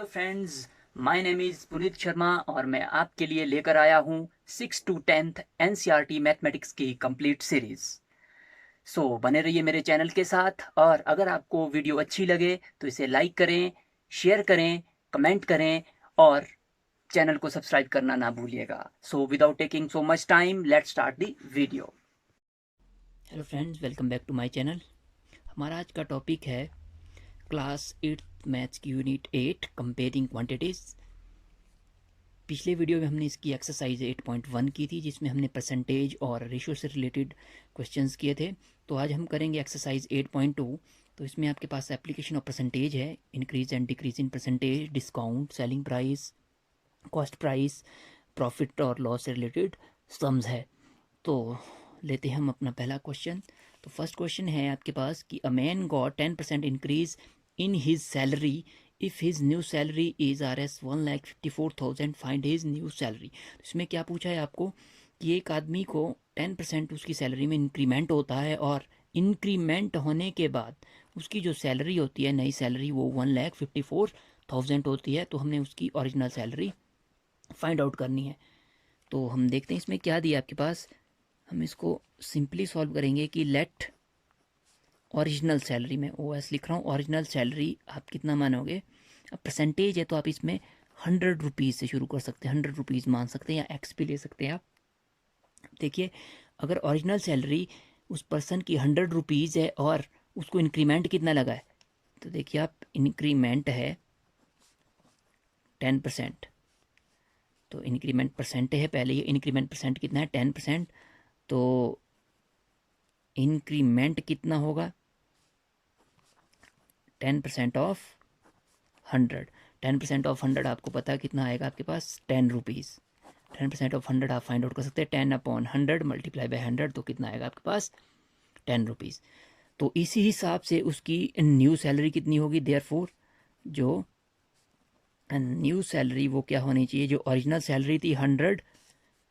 Friends, my name is Puneet Sharma और मैं आपके लिए लेकर आया हूँ 6 to 10th एनसीईआरटी मैथमेटिक्स की कंप्लीट सीरीज़। सो बने रहिए मेरे चैनल के साथ और अगर आपको वीडियो अच्छी लगे तो इसे लाइक करें, शेयर करें, कमेंट करें और चैनल को सब्सक्राइब करना ना भूलिएगा। So without taking so much time, let's start the video. Hello friends, welcome back to my channel. हमारा आज का टॉपिक है क्लास 8 मैथ्स की यूनिट 8 कंपेयरिंग क्वांटिटीज़। पिछले वीडियो में हमने इसकी एक्सरसाइज 8.1 की थी जिसमें हमने परसेंटेज और रेशियो से रिलेटेड क्वेश्चंस किए थे। तो आज हम करेंगे एक्सरसाइज 8.2। तो इसमें आपके पास एप्लीकेशन ऑफ परसेंटेज है, increase and decrease in percentage, discount, selling price, cost price, profit और लॉस से रिलेटेड सम्स है। तो लेते हैं हम अपना पहला क्वेश्चन। तो फर्स्ट क्वेश्चन है आपके पास कि a man got 10% increase in his salary if his new salary is RS 1,54,000, find his new salary. तो इसमें क्या पूछा है आपको कि एक आदमी को 10% उसकी सैलरी में इंक्रीमेंट होता है और इंक्रीमेंट होने के बाद उसकी जो सैलरी होती है, नई सैलरी, वो 1,54,000 होती है। तो हमने उसकी ओरिजिनल सैलरी फाइंड आउट करनी है। तो हम देखते हैं इसमें क्या दिया आपके पास। हम इसको सिंपली सॉल्व करेंगे कि लेट ओरिजिनल सैलरी में OS लिख रहा हूँ, ओरिजिनल सैलरी आप कितना मानोगे। अब परसेंटेज है तो आप इसमें 100 रुपीज़ से शुरू कर सकते हैं, 100 रुपीज़ मान सकते हैं या एक्स भी ले सकते हैं आप। देखिए, अगर ओरिजिनल सैलरी उस पर्सन की 100 रुपीज़ है और उसको इंक्रीमेंट कितना लगा है, तो देखिए आप, इंक्रीमेंट है 10%। तो इंक्रीमेंट परसेंट है, पहले ये इंक्रीमेंट परसेंट कितना है, 10%। तो इंक्रीमेंट कितना होगा, 10% ऑफ 100। 10% ऑफ 100 आपको पता है कितना आएगा आपके पास, 10 रुपीज़। 10% ऑफ 100 आप फाइंड आउट कर सकते हैं, 10/100 मल्टीप्लाई बाय 100, तो कितना आएगा आपके पास, 10 रुपीज़। तो इसी हिसाब से उसकी न्यू सैलरी कितनी होगी, देयरफॉर जो न्यू सैलरी वो क्या होनी चाहिए, जो ओरिजिनल सैलरी थी 100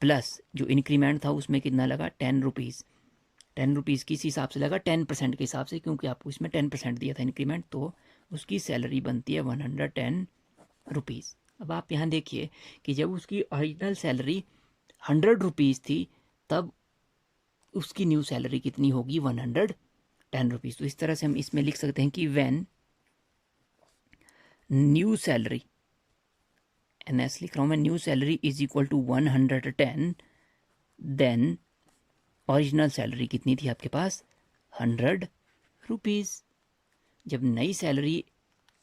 प्लस जो इंक्रीमेंट था उसमें कितना लगा, 10 रुपीज़। 10 रुपीज़ किस हिसाब से लगा, 10% के हिसाब से, क्योंकि आपको इसमें 10% दिया था इंक्रीमेंट। तो उसकी सैलरी बनती है 110 रुपीज़। अब आप यहाँ देखिए कि जब उसकी ओरिजिनल सैलरी 100 रुपीज़ थी तब उसकी न्यू सैलरी कितनी होगी, 110 रुपीज़। तो इस तरह से हम इसमें लिख सकते हैं कि व्हेन न्यू सैलरी, NS लिख रहा हूँ मैं, new salary is equal to 110, then original salary कितनी थी आपके पास, 100 रुपीज़। जब नई सैलरी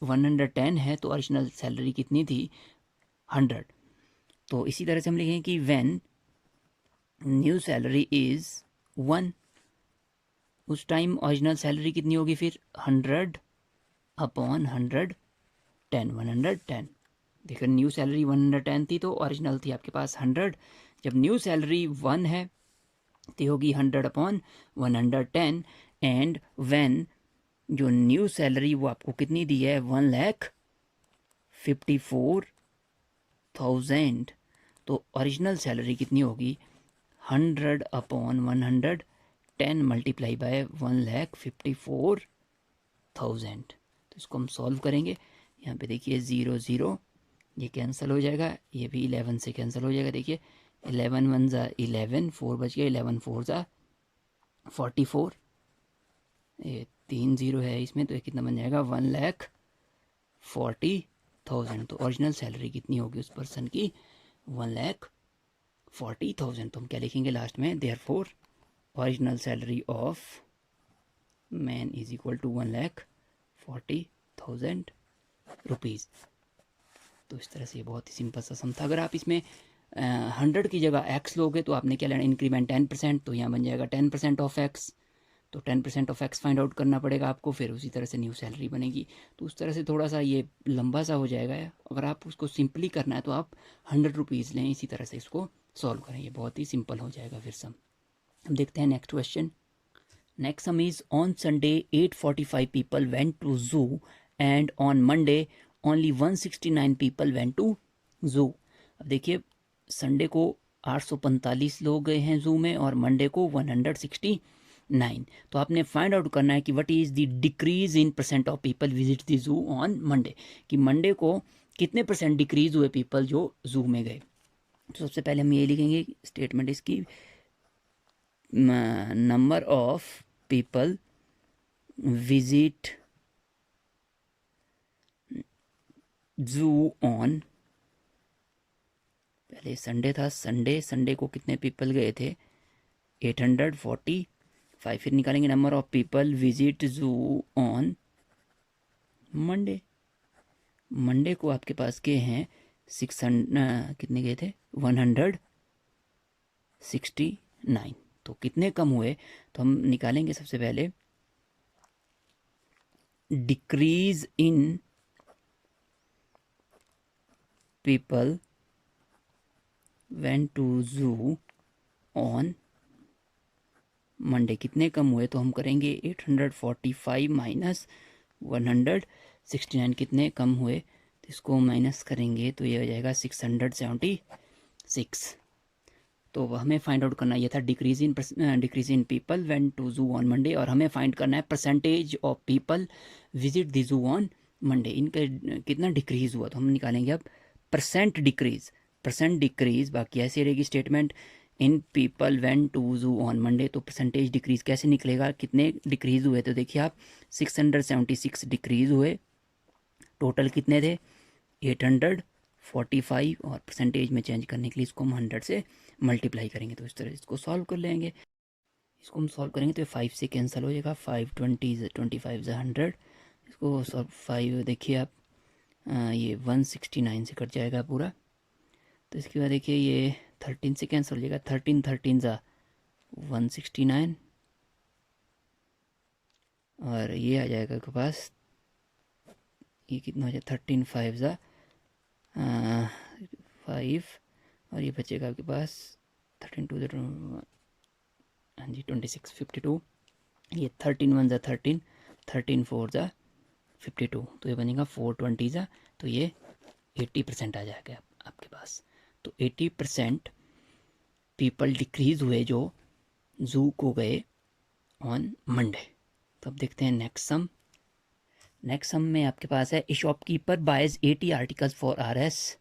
110 है तो ओरिजिनल सैलरी कितनी थी, 100। तो इसी तरह से हम लिखेंगे कि व्हेन न्यू सैलरी इज 1, उस टाइम ओरिजिनल सैलरी कितनी होगी फिर, 100/110, 110। देखो, न्यू सैलरी 110 थी तो ओरिजिनल थी आपके पास 100। जब न्यू सैलरी 1 है तो होगी 100/110। एंड व्हेन जो न्यू सैलरी वो आपको कितनी दी है, 1,54,000, तो ओरिजिनल सैलरी कितनी होगी, 100/110 मल्टीप्लाई बाय 1,54,000। तो इसको हम सॉल्व करेंगे। यहाँ पे देखिए 0 0 ये कैंसिल हो जाएगा, ये भी 11 से कैंसिल हो जाएगा। देखिए 11 1 ज़ा 11, 4 बच गया, 11 4 ज़ा 44, ये 3 0 है इसमें, तो ये कितना बन जाएगा, 1,40,000। तो ओरिजिनल सैलरी कितनी होगी उस पर्सन की, 1,40,000। तो हम क्या लिखेंगे लास्ट में, therefore original salary of man is equal to 1,40,000 rupees. तो इस तरह से ये बहुत ही सिंपल सा सम था। अगर आप इसमें 100 की जगह एक्स लोगे तो आपने क्या लेना, इंक्रीमेंट 10%, तो यहाँ बन जाएगा 10% ऑफ एक्स। तो 10% ऑफ एक्स फाइंड आउट करना पड़ेगा आपको, फिर उसी तरह से न्यू सैलरी बनेगी। तो उस तरह से थोड़ा सा ये लंबा सा हो जाएगा। अगर आप उसको सिंपली करना है तो आप 100 रुपीज़ लें, इसी तरह से इसको सॉल्व करें, ये बहुत ही सिंपल हो जाएगा फिर सम। हम देखते हैं next question. Next sum is on Sunday 845 people went to zoo and on Monday only 169 people went to zoo. अब देखिए, संडे को 845 लोग गए हैं जू में और मंडे को 169 9। तो आपने फाइंड आउट करना है कि what is the decrease in percent of people visit the zoo on Monday, कि मंडे को कितने परसेंट डिक्रीज हुए पीपल जो जू में गए। तो सबसे पहले हम ये लिखेंगे स्टेटमेंट इसकी, नंबर ऑफ पीपल विजिट जू ऑन, पहले संडे था, संडे को कितने पीपल गए थे 845। फिर निकालेंगे नंबर ऑफ पीपल विजिट जू ऑन मंडे, मंडे को आपके पास के हैं 600, कितने गए थे 169। तो कितने कम हुए, तो हम निकालेंगे सबसे पहले decrease in people went to zoo on Monday, कितने कम हुए, तो हम करेंगे 845 माइनस 169, कितने कम हुए, तो इसको माइनस करेंगे तो ये हो जाएगा 676। तो हमें फाइंड आउट करना ये था decrease in people went to zoo on Monday, और हमें फाइंड करना है percentage of people visit the zoo on Monday, इनका कितना डिक्रीज हुआ। तो हम निकालेंगे अब परसेंट डिक्रीज, बाकी ऐसी रहेगी statement, in people went to zoo on Monday. तो परसेंटेज डिक्रीज कैसे निकलेगा, कितने डिक्रीज हुए, तो देखिए आप 676 डिक्रीज हुए, टोटल कितने थे 845, और परसेंटेज में चेंज करने के लिए इसको हम 100 से मल्टीप्लाई करेंगे। तो इस तरह इसको सॉल्व कर लेंगे, इसको हम सॉल्व करेंगे तो 5 से कैंसिल हो जाएगा, 520 25 100, इसको सॉल्व 5 देखिए आप, ये 169 से कट जाएगा पूरा। तो इसके बाद देखिए ये 13 से कैंसिल हो जाएगा, 13 13 ज़ा 169, और ये आ जाएगा आपके पास, ये कितना हो जाए 13 5 ज़ा 5, और ये बचेगा आपके पास 13 2 हाँ जी 26 52, ये 13 1 ज़ा 13, 13 4 ज़ा 52, तो ये बनेगा 420 ज़ा, तो ये 80% आ जाएगा आपके पास। तो 80% पीपल डिक्रीज हुए जो जू को गए ऑन मंडे। तो अब देखते हैं नेक्स्ट सम में आपके पास है, a shopkeeper buys 80 articles for RS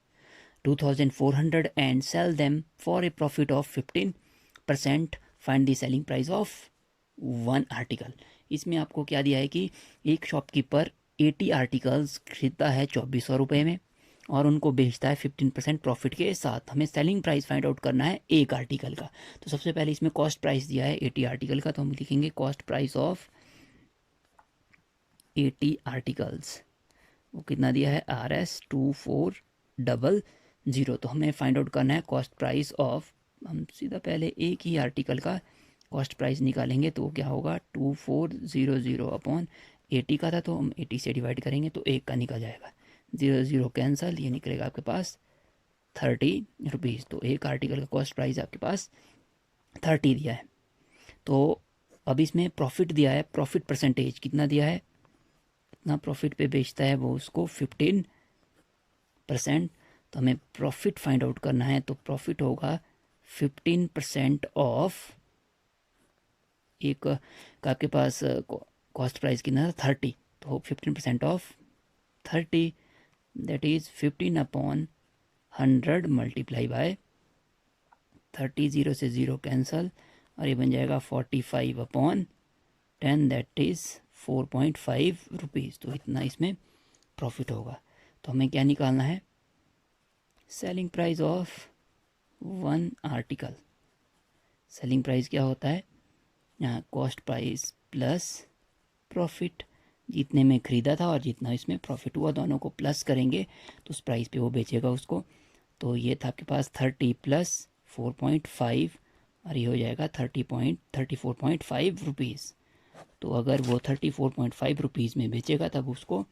2400 and sell them for a profit of 15%, find the selling price of 1 article. इसमें आपको क्या दिया है कि एक शॉपकीपर 80 आर्टिकल्स खरीदता है 2400 रुपये में, और उनको बेचता है 15% प्रॉफिट के साथ। हमें सेलिंग प्राइस फाइंड आउट करना है एक आर्टिकल का। तो सबसे पहले इसमें कॉस्ट प्राइस दिया है 80 आर्टिकल का, तो हम लिखेंगे कॉस्ट प्राइस ऑफ 80 आर्टिकल्स, वो कितना दिया है RS 2400। तो हमें फाइंड आउट करना है कॉस्ट प्राइस ऑफ, हम सीधा पहले एक ही आर्टिकल का कॉस्ट प्राइस निकालेंगे, तो क्या होगा 2400 अपॉन 80 का था, तो हम 80 से डिवाइड करेंगे तो एक का निकल जाएगा, 0 कैंसल, ये निकलेगा आपके पास 30 रुपीज़। तो एक आर्टिकल का कॉस्ट प्राइस आपके पास 30 दिया है। तो अब इसमें प्रॉफिट दिया है, प्रॉफिट परसेंटेज कितना दिया है, कितना प्रॉफिट पे बेचता है वो, उसको 15%। तो हमें प्रॉफिट फाइंड आउट करना है, तो प्रॉफिट होगा 15% ऑफ, एक का आपके पास कॉस्ट प्राइस कितना था 30, तो 15% of 30, that is 15 upon 100 multiply by 30, 0 से 0 कैंसल, और ये बन जाएगा 45 अपॉन 10, दैट इज़ 4.5 रुपीज़। तो इतना इसमें प्रॉफिट होगा। तो हमें क्या निकालना है, selling price of 1 article. Selling price क्या होता है, यहाँ कॉस्ट प्राइस प्लस प्रॉफिट, जितने में ख़रीदा था और जितना इसमें प्रॉफिट हुआ दोनों को प्लस करेंगे तो उस प्राइस पे वो बेचेगा उसको। तो ये था आपके पास 30 प्लस 4.5, और ये हो जाएगा 34.5 रुपीज़। तो अगर वो 34.5 रुपीज़ में बेचेगा तब उसको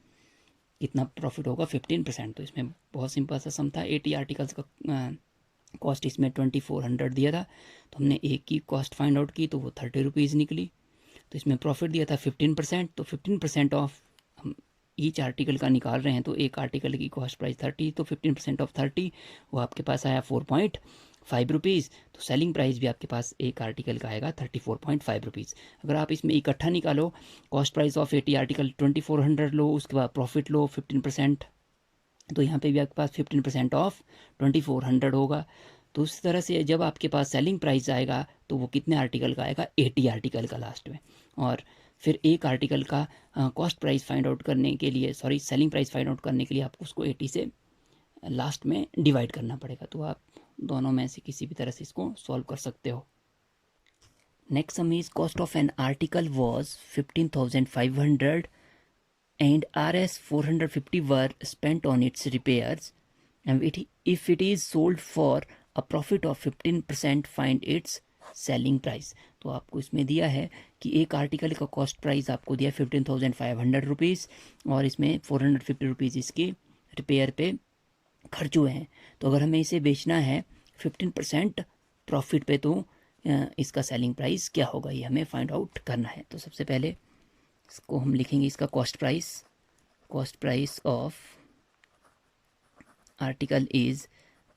कितना प्रॉफिट होगा 15%। तो इसमें बहुत सिंपल सा सम था, 80 आर्टिकल्स का कॉस्ट इसमें 2400 दिया था, तो हमने एक की कॉस्ट फाइंड आउट की तो वो 30 रुपीज़ निकली। तो इसमें प्रॉफिट दिया था 15%, तो 15% ऑफ हम ईच आर्टिकल का निकाल रहे हैं, तो एक आर्टिकल की कॉस्ट प्राइस 30, तो 15% ऑफ 30 वो आपके पास आया ₹5, तो सेलिंग प्राइस भी आपके पास एक आर्टिकल का आएगा ₹34.5। अगर आप इसमें इकट्ठा निकालो, कॉस्ट प्राइस ऑफ 80 आर्टिकल 2400 लो, उसके बाद प्रॉफिट लो 15%, तो यहाँ पे भी आपके पास 15% ऑफ 2400 होगा। तो उस तरह से जब आपके पास सेलिंग प्राइस आएगा तो वो कितने आर्टिकल का आएगा, 80 आर्टिकल का लास्ट में। और फिर एक आर्टिकल का कॉस्ट प्राइस फाइंड आउट करने के लिए, sorry selling price find out करने के लिए आपको उसको 80 से लास्ट में डिवाइड करना पड़ेगा। तो आप दोनों में से किसी भी तरह से इसको सॉल्व कर सकते हो। Next sum is cost of an article was 15,500 and Rs 450 were spent on its repairs, and if it is sold for a profit of 15%, find its selling price. तो आपको इसमें दिया है कि एक आर्टिकल का कॉस्ट प्राइस आपको दिया 15,500 रुपीज़ और इसमें 450 रुपीज़ इसके रिपेयर पे खर्च हुए हैं। तो अगर हमें इसे बेचना है 15% प्रॉफिट पे, तो इसका सेलिंग प्राइस क्या होगा, ये हमें फाइंड आउट करना है। तो सबसे पहले इसको हम लिखेंगे, इसका cost price of article is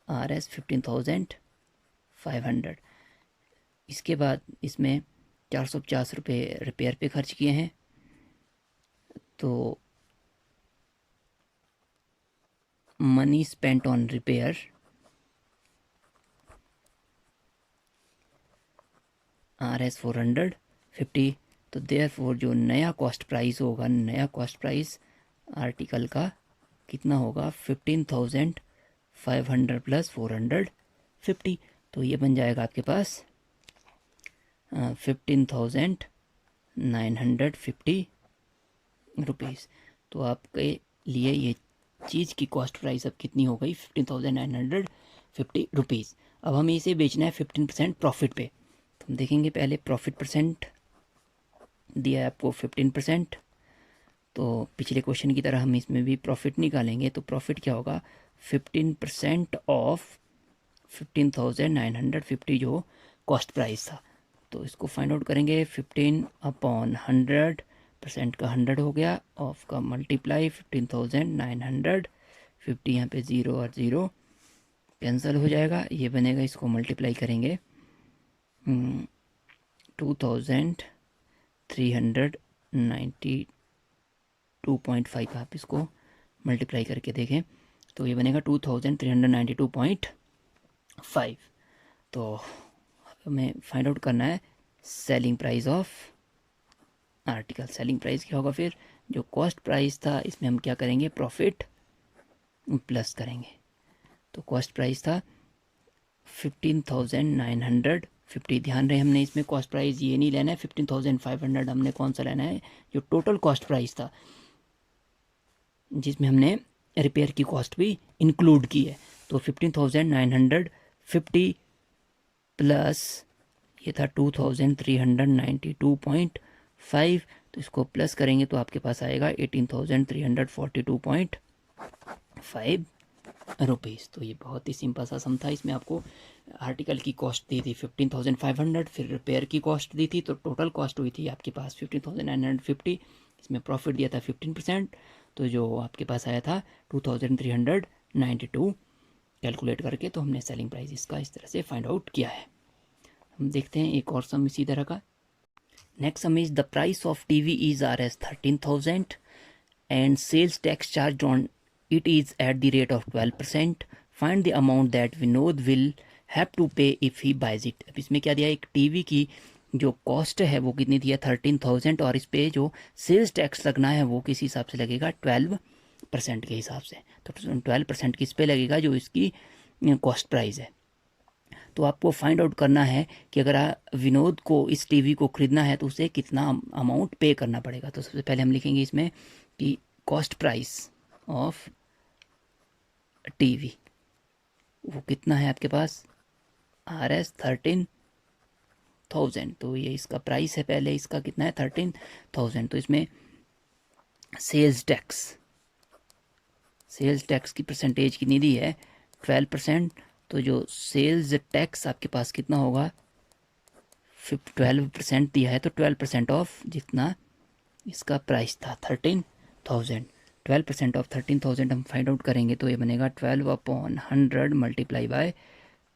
Rs 15,500। इसके बाद इसमें 450 रुपये रिपेयर पे खर्च किए हैं, तो money spent on repair Rs 450। तो देयरफॉर जो नया कॉस्ट प्राइस होगा, नया कॉस्ट प्राइस आर्टिकल का कितना होगा, 15,500 प्लस 450। तो ये बन जाएगा आपके पास 15,950 रुपीज़। तो आपके लिए ये चीज़ की कॉस्ट प्राइस अब कितनी हो गई, 15,950 रुपीज़। अब हमें इसे बेचना है 15% प्रॉफिट पे। तो हम देखेंगे पहले प्रॉफिट परसेंट दिया है आपको 15%। तो पिछले क्वेश्चन की तरह हम इसमें भी प्रॉफिट निकालेंगे। तो प्रॉफिट क्या होगा, 15% ऑफ 15,950 जो कॉस्ट प्राइस था। तो इसको फाइंड आउट करेंगे, 15/100, % का 100 हो गया, ऑफ का मल्टीप्लाई 15,950, यहाँ पे 0 और 0 कैंसिल हो जाएगा, ये बनेगा, इसको मल्टीप्लाई करेंगे 2,392.5। आप इसको मल्टीप्लाई करके देखें तो ये बनेगा 2,392.5। तो हमें फाइंड आउट करना है selling price of article. Selling price क्या होगा, फिर जो कॉस्ट प्राइस था इसमें हम क्या करेंगे, प्रॉफिट प्लस करेंगे। तो कॉस्ट प्राइस था 15,950। ध्यान रहे हमने इसमें कॉस्ट प्राइस ये नहीं लेना है 15,500, हमने कौन सा लेना है, जो टोटल कॉस्ट प्राइस था जिसमें हमने रिपेयर की कॉस्ट भी इंक्लूड की है। तो 15,950 प्लस ये था 2,392.5, तो इसको प्लस करेंगे तो आपके पास आएगा 18,342.5 रुपीज़। तो ये बहुत ही सिंपल सा सम था। इसमें आपको आर्टिकल की कॉस्ट दी थी 15,500, फिर रिपेयर की कॉस्ट दी थी, तो टोटल कॉस्ट हुई थी आपके पास 15,950। इसमें प्रॉफिट दिया था 15%, तो जो आपके पास आया था 2,392 कैलकुलेट करके। तो हमने सेलिंग प्राइस इसका इस तरह से फाइंड आउट किया है। हम देखते हैं एक और सम इसी तरह का। Next sum is the price of TV is Rs 13,000 and sales tax charge on it is at the rate of 12%. Find the amount that Vinod will have to pay if he buys it. अब इसमें क्या दिया, एक TV की जो cost है वो कितनी दिया, 13,000, और इस पे जो सेल्स टैक्स लगना है वो किस हिसाब से लगेगा, 12% के हिसाब से। तो 12% किस पे लगेगा, जो इसकी कॉस्ट प्राइस है। तो आपको फाइंड आउट करना है कि अगर विनोद को इस टीवी को ख़रीदना है तो उसे कितना अमाउंट पे करना पड़ेगा। तो सबसे पहले हम लिखेंगे इसमें कि कॉस्ट प्राइस ऑफ टीवी वो कितना है आपके पास, Rs 13,000। तो ये इसका प्राइस है, पहले इसका कितना है 13,000। तो इसमें सेल्स टैक्स की परसेंटेज कितनी दी है, 12%। तो जो सेल्स टैक्स आपके पास कितना होगा, 12% दिया है, तो 12% ऑफ जितना इसका प्राइस था 13,000, 12% ऑफ 13,000 हम फाइंड आउट करेंगे। तो ये बनेगा 12/100 मल्टीप्लाई बाय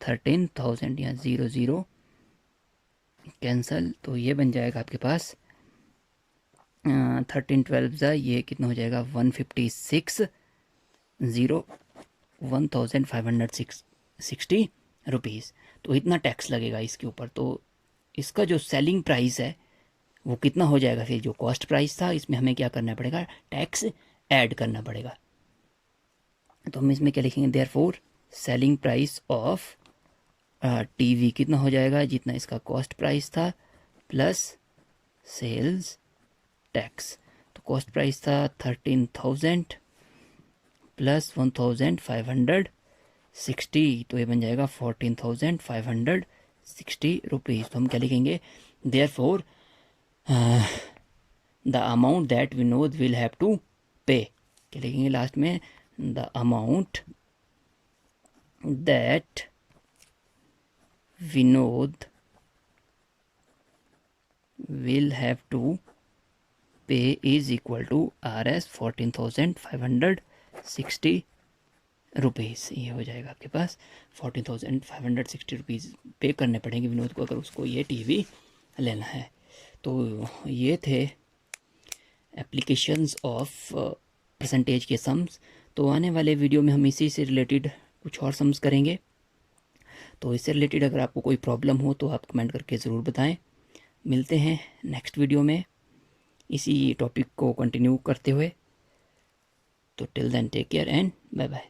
13,000, यहाँ 0 0 कैंसल, तो ये बन जाएगा आपके पास 13 12 ज़ा ये कितना हो जाएगा 156 0 1560 रुपीज़। तो इतना टैक्स लगेगा इसके ऊपर। तो इसका जो सेलिंग प्राइस है वो कितना हो जाएगा, फिर जो कॉस्ट प्राइस था इसमें हमें क्या करना पड़ेगा, टैक्स ऐड करना पड़ेगा। तो हम इसमें क्या लिखेंगे, therefore selling price of TV कितना हो जाएगा, जितना इसका कॉस्ट प्राइस था प्लस सेल्स टैक्स। तो कॉस्ट प्राइस था 13,000 प्लस 1,560, तो ये बन जाएगा 14,560 रुपीज़। तो हम क्या लिखेंगे, therefore the amount that Vinod will have to pay, क्या लिखेंगे लास्ट में, the amount that Vinod will have to pay is equal to RS 14,560 rupees. ये हो जाएगा आपके पास 14,560 रुपीज़ पे करने पड़ेंगे विनोद को अगर उसको ये टीवी लेना है। तो ये थे एप्लीकेशंस ऑफ परसेंटेज के सम्स। तो आने वाले वीडियो में हम इसी से रिलेटेड कुछ और सम्स करेंगे। तो इससे रिलेटेड अगर आपको कोई प्रॉब्लम हो तो आप कमेंट करके ज़रूर बताएं। मिलते हैं नेक्स्ट वीडियो में इसी टॉपिक को कंटिन्यू करते हुए। तो till then take care and bye bye.